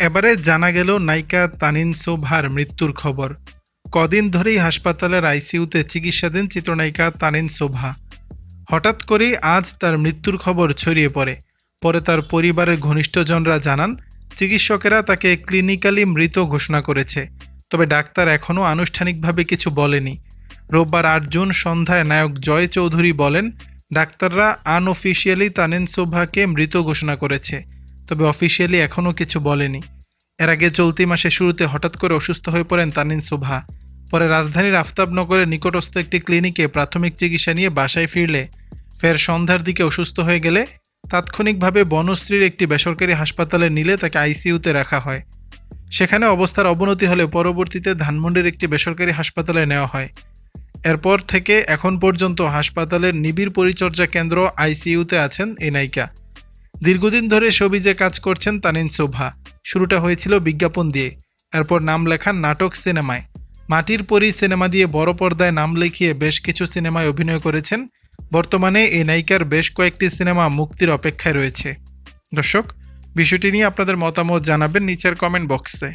এবারে জানা গেল নায়িকা তানিন শোভার মৃত্যুর খবর। কদিন ধরেই হাসপাতালের আইসিইউতে চিকিৎসাধীন চিত্রনায়িকা তানিন শোভা। হঠাৎ করেই আজ তার মৃত্যুর খবর ছড়িয়ে পড়ে। পরে তার পরিবারের ঘনিষ্ঠজনরা জানান, চিকিৎসকেরা তাকে ক্লিনিক্যালি মৃত ঘোষণা করেছে, তবে ডাক্তার এখনও আনুষ্ঠানিকভাবে কিছু বলেনি। রোববার ৮ জুন সন্ধ্যায় নায়ক জয় চৌধুরী বলেন, ডাক্তাররা আনঅফিসিয়ালি তানিন শোভাকে মৃত ঘোষণা করেছে, তবে অফিসিয়ালি এখনও কিছু বলেনি। এর আগে চলতি মাসের শুরুতে হঠাৎ করে অসুস্থ হয়ে পড়েন তানিন শোভা। পরে রাজধানীর আফতাবনগরের নিকটস্থ একটি ক্লিনিকে প্রাথমিক চিকিৎসা নিয়ে বাসায় ফিরলে ফের সন্ধ্যার দিকে অসুস্থ হয়ে গেলে তাৎক্ষণিকভাবে বনশ্রীর একটি বেসরকারি হাসপাতালে নিলে তাকে আইসিইউতে রাখা হয়। সেখানে অবস্থার অবনতি হলে পরবর্তীতে ধানমন্ডির একটি বেসরকারি হাসপাতালে নেওয়া হয়। এরপর থেকে এখন পর্যন্ত হাসপাতালের নিবিড় পরিচর্যা কেন্দ্র আইসিইউতে আছেন এই নায়িকা। দীর্ঘদিন ধরে শোবিজে কাজ করছেন তানিন শোভা। শুরুটা হয়েছিল বিজ্ঞাপন দিয়ে, এরপর নাম লেখান নাটক সিনেমায়। মাটির পরী সিনেমা দিয়ে বড় পর্দায় নাম লিখিয়ে বেশ কিছু সিনেমায় অভিনয় করেছেন। বর্তমানে এই নায়িকার বেশ কয়েকটি সিনেমা মুক্তির অপেক্ষায় রয়েছে। দর্শক, বিষয়টি নিয়ে আপনাদের মতামত জানাবেন নিচের কমেন্ট বক্সে।